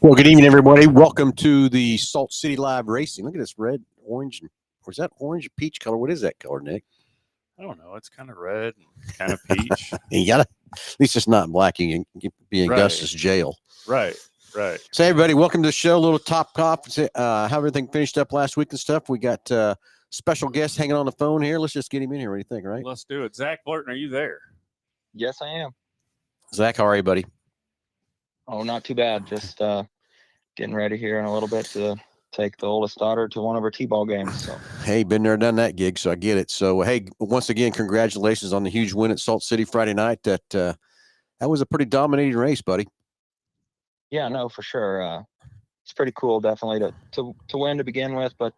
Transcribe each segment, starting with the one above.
Well, good evening, everybody. Welcome to the Salt City Live Racing. Look at this red, orange, or is that orange peach color? What is that color, Nick? I don't know. It's kind of red and kind of peach. You gotta, at least it's not black. You can be in Right. Gus's jail. Right. So, everybody, welcome to the show. A little top off. How everything finished up last week and stuff. We got special guest hanging on the phone here. Let's just get him in here. What do you think, right? Let's do it. Zach Blurton, are you there? Yes, I am. Zach, how are you, buddy? Oh, not too bad. Just getting ready here in a little bit to take the oldest daughter to one of her t-ball games. So, Hey, been there, done that gig, so I get it. So, hey, once again, congratulations on the huge win at Salt City Friday night. That was a pretty dominating race, buddy. yeah, no, for sure. It's pretty cool, definitely to win to begin with. But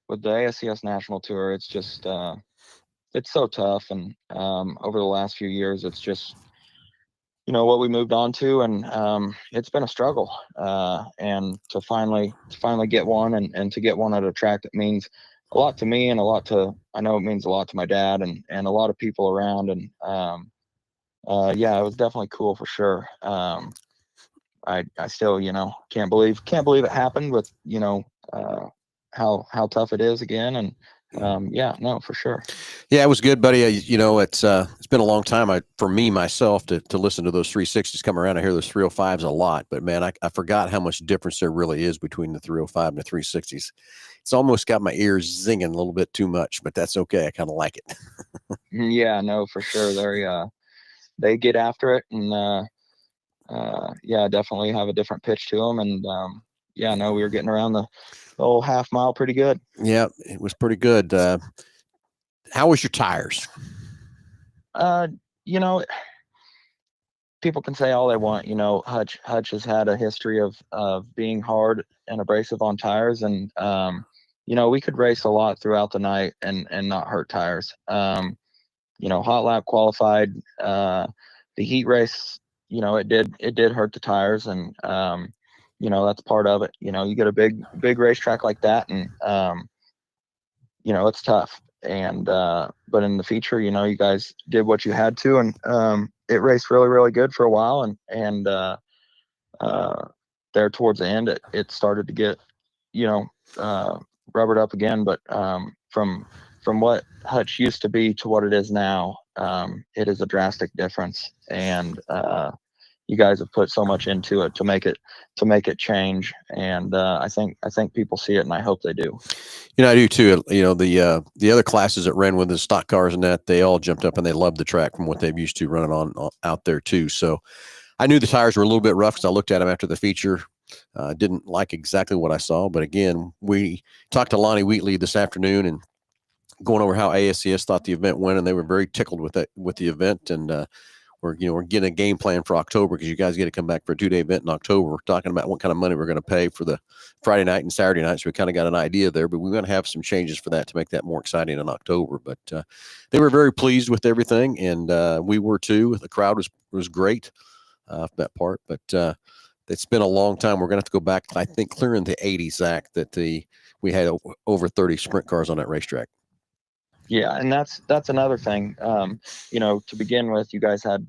with the ASCS National Tour, it's just it's so tough. And over the last few years, it's just what we moved on to, and it's been a struggle. And to finally get one, and to get one at a track that means a lot to me, and I know it means a lot to my dad, and a lot of people around. And yeah, it was definitely cool for sure. I still can't believe it happened with how tough it is again. And yeah, no, for sure. Yeah, it was good, buddy. It's been a long time for me myself to listen to those 360s come around. I hear those 305s a lot, but man, I forgot how much difference there really is between the 305 and the 360s. It's almost got my ears zinging a little bit too much, but that's okay. I kind of like it. Yeah, no, for sure. They get after it, and yeah, definitely have a different pitch to them. And yeah, no, we were getting around the whole half mile pretty good. Yeah, it was pretty good. How was your tires? You know, people can say all they want. Hutch has had a history of being hard and abrasive on tires, and we could race a lot throughout the night and not hurt tires. Hot lap qualified, the heat race, it did hurt the tires, and that's part of it. You get a big racetrack like that, and it's tough. And but in the feature, you guys did what you had to, and it raced really, really good for a while, and there towards the end, it started to get rubbered up again. But from what Hutch used to be to what it is now, it is a drastic difference. And you guys have put so much into it to make it change, and I think people see it, and I hope they do. I do too. The other classes that ran with the stock cars and that, they all jumped up and they loved the track from what they've used to running on out there too. So I knew the tires were a little bit rough because I looked at them after the feature. Didn't like exactly what I saw, but again, we talked to Lonnie Wheatley this afternoon and going over how ASCS thought the event went, and they were very tickled with the event. And we're getting a game plan for October, because you guys get to come back for a 2-day event in October. We're talking about what kind of money we're going to pay for the Friday night and Saturday night. So we kind of got an idea there, but we're going to have some changes for that to make that more exciting in October. But they were very pleased with everything, and we were too. The crowd was great for that part, but it's been a long time. We're going to have to go back, I think, clear in the 80s, Zach, that we had over 30 sprint cars on that racetrack. Yeah, and that's another thing. To begin with, you guys had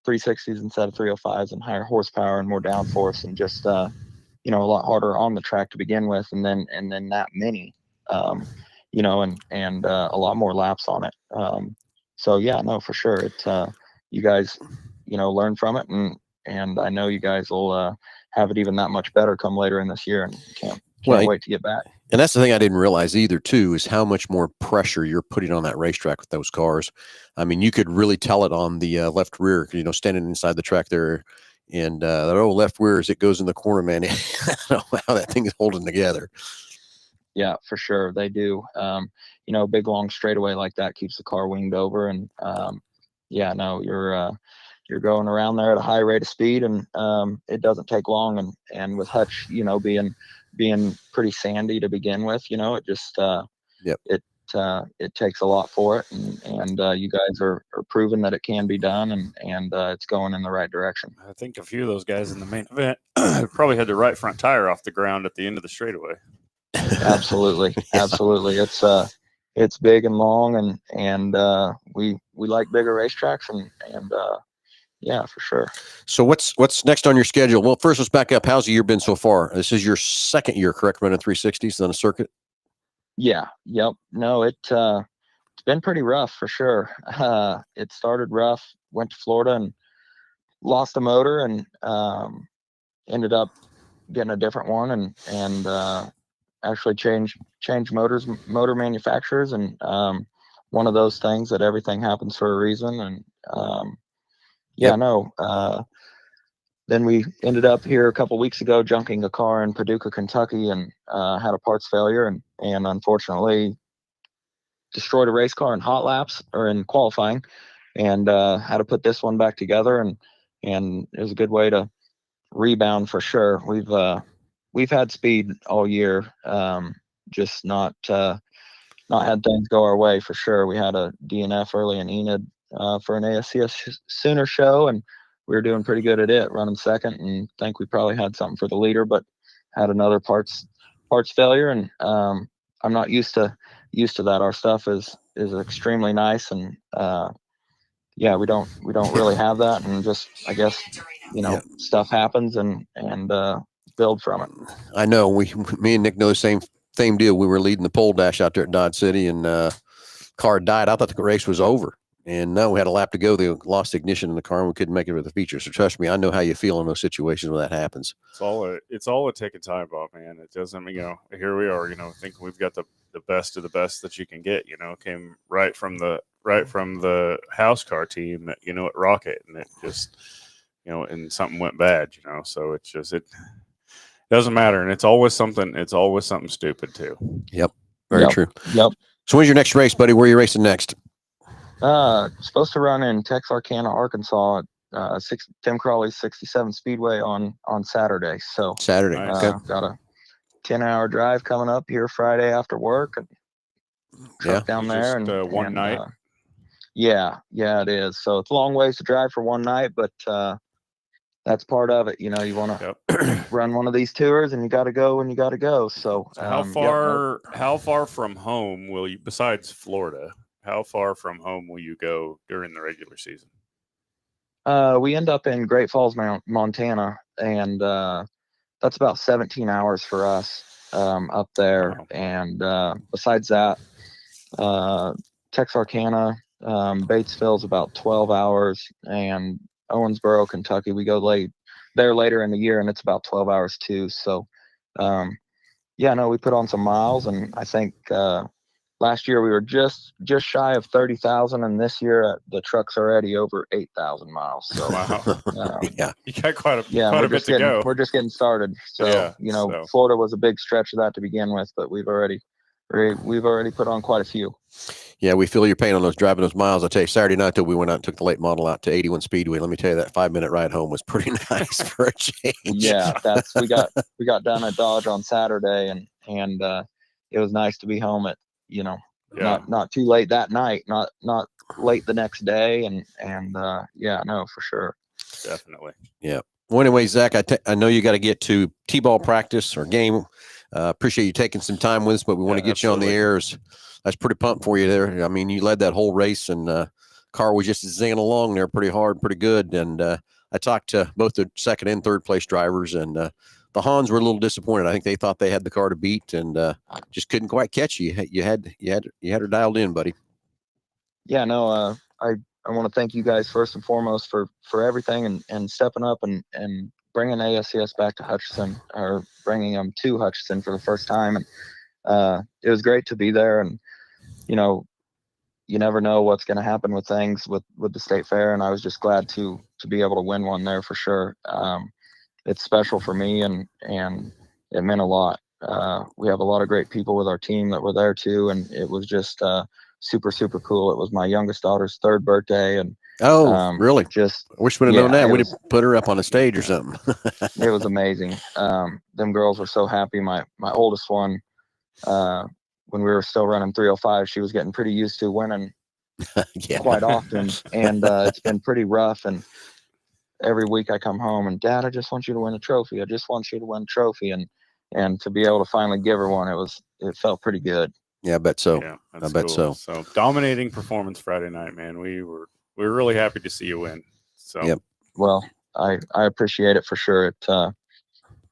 360s instead of 305s, and higher horsepower and more downforce, and just a lot harder on the track to begin with, and then that many, and a lot more laps on it. So yeah, no, for sure, you guys learn from it, and I know you guys will have it even that much better come later in this year, and can't wait to get back. And that's the thing I didn't realize either, too, is how much more pressure you're putting on that racetrack with those cars. I mean, you could really tell it on the left rear, standing inside the track there. And that old left rear, as it goes in the corner, man, I don't know how that thing is holding together. Yeah, for sure. They do. Big, long straightaway like that keeps the car winged over. And yeah, no, you're going around there at a high rate of speed, and it doesn't take long. And with Hutch, being pretty sandy to begin with, it just it takes a lot for it, and you guys are proving that it can be done, and it's going in the right direction. I think a few of those guys in the main event probably had the right front tire off the ground at the end of the straightaway. Absolutely. It's big and long, and we like bigger racetracks, and Yeah, for sure. So what's next on your schedule? Well, first let's back up. How's the year been so far? This is your second year, correct, running 360s on a circuit? Yeah. Yep. No, it's been pretty rough for sure. It started rough. Went to Florida and lost a motor, and ended up getting a different one, and actually changed motor manufacturers, and one of those things that everything happens for a reason. And yeah, Yep. no. Then we ended up here a couple weeks ago junking a car in Paducah, Kentucky, and had a parts failure, and unfortunately destroyed a race car in hot laps or in qualifying, and had to put this one back together, and it was a good way to rebound for sure. We've had speed all year, just not had things go our way for sure. We had a DNF early in Enid for an ASCS Sooner show, and we were doing pretty good at it, running second, and think we probably had something for the leader, but had another parts failure, and I'm not used to that. Our stuff is extremely nice, and yeah, we don't really have that, and just I guess Yeah. stuff happens, and build from it. I know me and Nick know the same deal. We were leading the pole dash out there at Dodge City, and car died. I thought the race was over, and no, we had a lap to go. They lost ignition in the car, and we couldn't make it with the feature. So trust me, I know how you feel in those situations when that happens. It's all a ticking time bomb, man. It doesn't, here we are, thinking we've got the best of the best that you can get, came right from the house car team at Rocket, and it just, and something went bad, so it's just, it doesn't matter. And it's always something stupid too. Yep. Very Yep. true. Yep. So when's your next race, buddy? Where are you racing next? Supposed to run in Texarkana, Arkansas, at Tim Crawley's 67 Speedway on Saturday. So Saturday. Nice. Okay. got a 10-hour drive coming up here Friday after work, and truck down there, Just, and one night. Yeah, it is. So it's a long ways to drive for one night, but that's part of it. You want to run one of these tours, and you got to go when you got to go. So, how far from home will you, besides Florida, how far from home will you go during the regular season? We end up in Great Falls, Montana, and that's about 17 hours for us up there. Wow. And besides that, Texarkana, Batesville's about 12 hours, and Owensboro, Kentucky, we go there later in the year, and it's about 12 hours too. So, yeah, no, we put on some miles, and I think last year we were just shy of 30,000, and this year the truck's already over 8,000 miles. So, wow. Yeah. You got quite a bit to go. We're just getting started. So, Yeah, Florida was a big stretch of that to begin with, but we've already put on quite a few. Yeah, we feel your pain on those driving those miles. I tell you, Saturday night till we went out and took the late model out to 81 Speedway. Let me tell you, that 5-minute ride home was pretty nice for a change. Yeah, we got done at Dodge on Saturday, and it was nice to be home at not too late that night, not late the next day, and yeah, no, for sure. Definitely. Yeah. Well, anyway, Zach, I know you got to get to T-ball practice or game. Appreciate you taking some time with us, but we want to get you on the air. That's pretty pumped for you there. I mean, you led that whole race, and car was just zinging along there pretty hard, pretty good. And I talked to both the second and third place drivers, and the Hans were a little disappointed. I think they thought they had the car to beat, and just couldn't quite catch you. You had her dialed in, buddy. Yeah, no, I want to thank you guys first and foremost for everything, and stepping up and bringing ASCS back to Hutchinson, or bringing them to Hutchinson for the first time. And it was great to be there. And you never know what's going to happen with things with the state fair, and I was just glad to be able to win one there for sure. It's special for me, and it meant a lot. We have a lot of great people with our team that were there too, and it was just super, super cool. It was my youngest daughter's 3rd birthday, and really? Just I wish we'd have known that. We'd have put her up on the stage or something. It was amazing. Them girls were so happy. My oldest one, when we were still running 305, she was getting pretty used to winning quite often, and it's been pretty rough. And every week I come home and, Dad, I just want you to win a trophy. I just want you to win a trophy. And to be able to finally give her one, it felt pretty good. Yeah, I bet so. Yeah, I bet cool. so. So dominating performance Friday night, man. We were really happy to see you win. So yep. Well, I appreciate it for sure. It's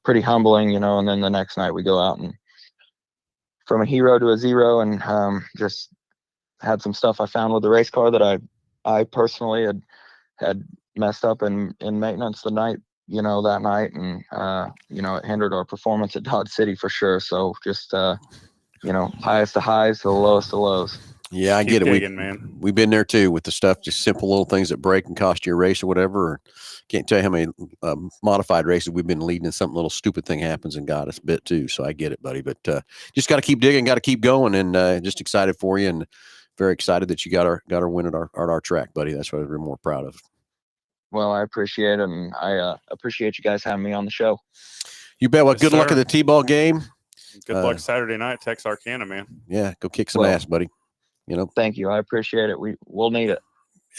pretty humbling, you know. And then the next night we go out and from a hero to a zero, and just had some stuff I found with the race car that I personally had messed up in maintenance the night, you know, that night, and you know, it hindered our performance at Dodge City for sure. So just you know, highest to highs to the lowest to lows. Yeah, I Keep get it. digging, man. We've been there too with the stuff, just simple little things that break and cost you a race or whatever. Or can't tell you how many modified races we've been leading and something little stupid thing happens and got us a bit too. So I get it, buddy. But just got to keep digging, got to keep going, and just excited for you and very excited that you got our win at our track, buddy. That's what we're more proud of. Well, I appreciate it, and I appreciate you guys having me on the show. You bet. Well, Yes, good luck sir. at the T-ball game. Good luck Saturday night, Texarkana, man. Yeah, go kick some Well, ass, buddy. You know, Thank you. I appreciate it. We'll need it.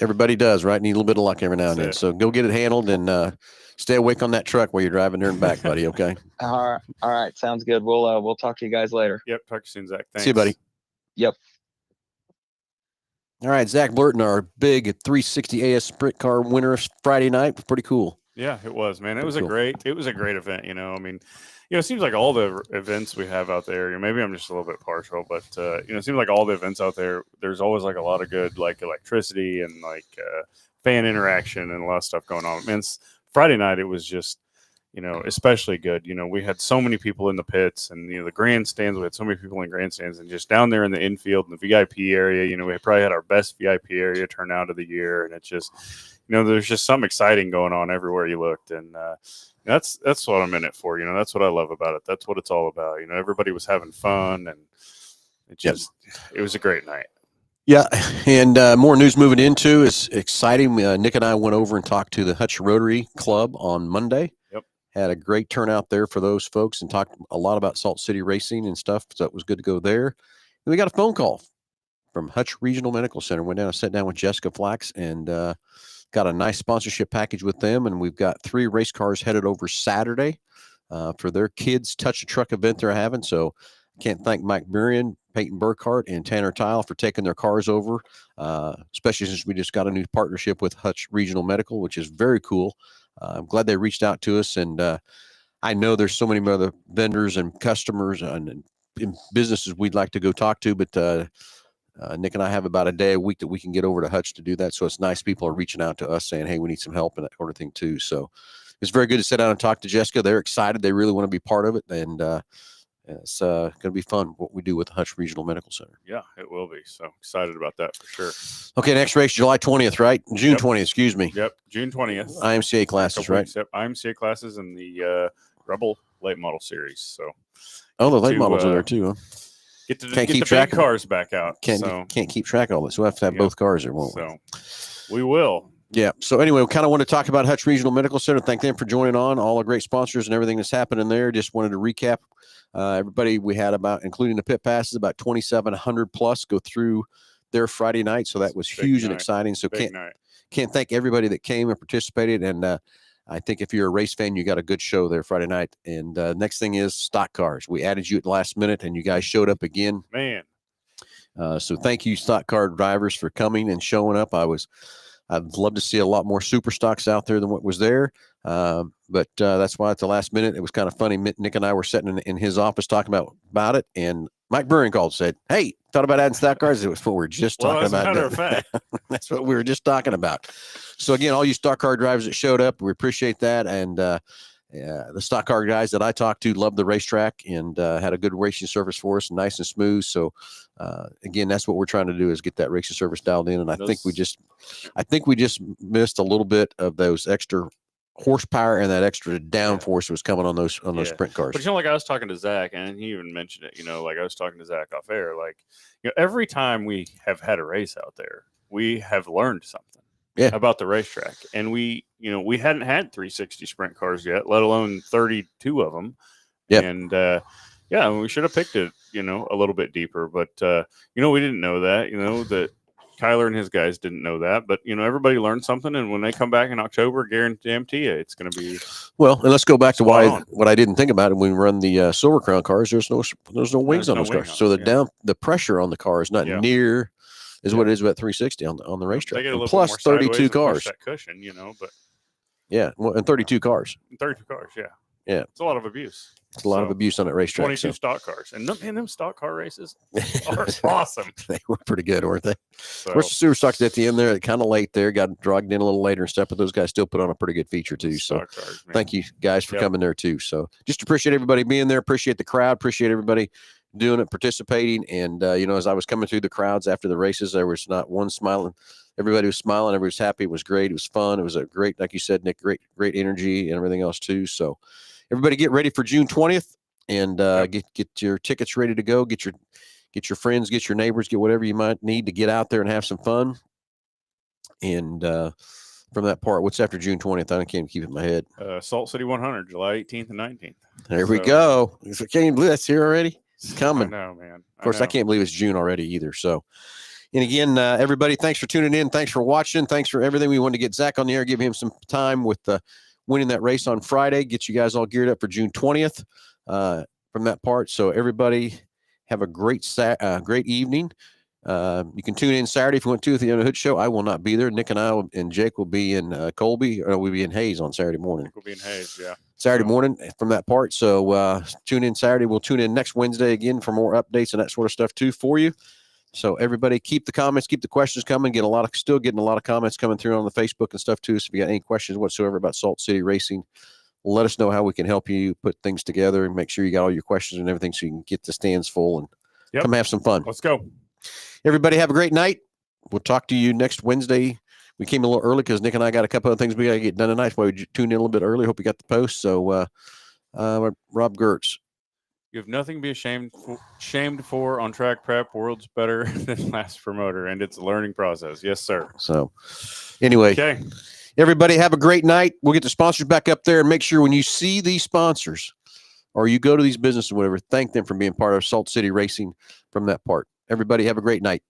everybody does, right? Need a little bit of luck every now and then. That's it. So go get it handled and stay awake on that truck while you're driving there and back, buddy. Okay. All right. Sounds good. We'll talk to you guys later. Yep, talk to you soon, Zach. Thanks. See you, buddy. Yep. All right, Zach Blurton, our big 360 AS sprint car winner Friday night. Was pretty cool. Yeah, it was, man. It Pretty was cool. a great event. You know, I mean, you know, it seems like all the events we have out there, you know, maybe I'm just a little bit partial, but you know, it seems like all the events out there, there's always like a lot of good, like electricity and like fan interaction and a lot of stuff going on. Man, Friday night, it was just, you know, especially good. You know, we had so many people in the pits and, you know, the grandstands, we had so many people in grandstands, and just down there in the infield and the VIP area, you know, we probably had our best VIP area turnout of the year. And it's just, you know, there's just some exciting going on everywhere you looked. And that's what I'm in it for. You know, that's what I love about it. That's what it's all about. You know, everybody was having fun, and it just, it was a great night. Yeah, and more news moving into is exciting. Nick and I went over and talked to the Hutch Rotary Club on Monday. Yep. Had a great turnout there for those folks and talked a lot about Salt City racing and stuff. So it was good to go there. And we got a phone call from Hutch Regional Medical Center. Went down and sat down with Jessica Flax and got a nice sponsorship package with them. And we've got 3 race cars headed over Saturday for their kids' touch a truck event they're having. So can't thank Mike Burian, Peyton Burkhart, and Tanner Tile for taking their cars over, especially since we just got a new partnership with Hutch Regional Medical, which is very cool. I'm glad they reached out to us, and I know there's so many other vendors and customers and businesses we'd like to go talk to, but Nick and I have about a day a week that we can get over to Hutch to do that. So it's nice people are reaching out to us saying, hey, we need some help and that sort of thing too. So it's very good to sit down and talk to Jessica. They're excited. They really want to be part of it. And it's going to be fun what we do with the Hutch Regional Medical Center. Yeah, it will be. So excited about that for sure. Okay, next race, July 20th, right? June Yep. 20th, excuse me. Yep, June 20th. IMCA classes, Couple right? weeks, yep, IMCA classes and the Rebel late model series. So Oh, the late to, models are there too, huh? get to Can't get keep the track big of it. cars back out. So Can't keep track of all this. We'll have to have Yep. both cars there, won't we? so we will. Yeah. So anyway, we kind of want to talk about Hutch Regional Medical Center. Thank them for joining on, all the great sponsors and everything that's happening there. Just wanted to recap. Everybody we had about, including the pit passes, about 2,700 plus go through their Friday night. So that was Big huge and night. exciting. So Big night. can't thank everybody that came and participated. And I think if you're a race fan, you got a good show there Friday night. And next thing is stock cars. We added you at the last minute and you guys showed up again. Man, So thank you, stock car drivers, for coming and showing up. I'd love to see a lot more super stocks out there than what was there. But that's why at the last minute, it was kind of funny. Nick and I were sitting in his office talking about it. And Mike Burring called and said, hey, thought about adding stock cars? It was what we were just talking as a about. matter of fact. That's what we were just talking about. So again, all you stock car drivers that showed up, we appreciate that. And the stock car guys that I talked to loved the racetrack and had a good racing service for us, nice and smooth. So again, that's what we're trying to do is get that racing service dialed in. And I think we just missed a little bit of those extra horsepower and that extra downforce that was coming on those sprint cars. But you know, like I was talking to Zach, and he even mentioned it. You know, like I was talking to Zach off air. Like, you know, every time we have had a race out there, we have learned something. Yeah. About the racetrack, and we hadn't had 360 sprint cars yet, let alone 32 of them. Yep. And we should have picked it, you know, a little bit deeper, but we didn't know that, that Kyler and his guys didn't know that, but everybody learned something, and when they come back in October, guarantee you it's going to be well. And let's go back to on. what I didn't think about it when we run the Silver Crown cars. There's no wings on those cars, so the pressure on the car is not near as what it is about 360 on the racetrack. They get a little plus bit more 32 sideways and push cars. that cushion, but Yeah, well, and 32 cars. 32 cars. Yeah. Yeah. It's a lot of abuse. It's a lot of abuse on that racetrack. 22 So. stock cars. And them stock car races are awesome. They were pretty good, weren't they? So, Of course, the super stocks at the end there, kind of late there, got dragged in a little later and stuff, but those guys still put on a pretty good feature too. So stock cars, man. thank you guys for coming there too. So just appreciate everybody being there. Appreciate the crowd. Appreciate everybody doing it, participating. And, as I was coming through the crowds after the races, there was not one smiling. Everybody was smiling. Everybody was happy. It was great. It was fun. It was a great, like you said, Nick, great energy and everything else too. So everybody get ready for June 20th and get your tickets ready to go. Get your friends, get your neighbors, get whatever you might need to get out there and have some fun. And from that part, what's after June 20th? I can't keep it in my head. Salt City 100, July 18th and 19th. There we go. So, can you believe that's here already? It's coming. I know, man. Of course, I can't believe it's June already either. So, and again, everybody, thanks for tuning in. Thanks for watching. Thanks for everything. We wanted to get Zach on the air, give him some time with winning that race on Friday, get you guys all geared up for June 20th from that part. So everybody have a great evening. You can tune in Saturday if you want to at the Under Hood Show. I will not be there. Nick and I and Jake will be in Colby, or we'll be in Hayes on Saturday morning. We'll be in Hayes, yeah. Saturday morning from that part. So tune in Saturday. We'll tune in next Wednesday again for more updates and that sort of stuff too for you. So everybody keep the comments, keep the questions coming. Still getting a lot of comments coming through on the Facebook and stuff too. So if you got any questions whatsoever about Salt City Racing, let us know how we can help you put things together and make sure you got all your questions and everything so you can get the stands full and come have some fun. Let's go. Everybody have a great night. We'll talk to you next Wednesday. We came a little early because Nick and I got a couple of things we got to get done tonight. That's why we tuned in a little bit early. Hope you got the post. So Rob Gertz. You have nothing to be shamed for on track prep. World's better than last promoter, and it's a learning process. Yes, sir. So anyway, okay. Everybody have a great night. We'll get the sponsors back up there and make sure when you see these sponsors or you go to these businesses or whatever, thank them for being part of Salt City Racing from that part. Everybody have a great night.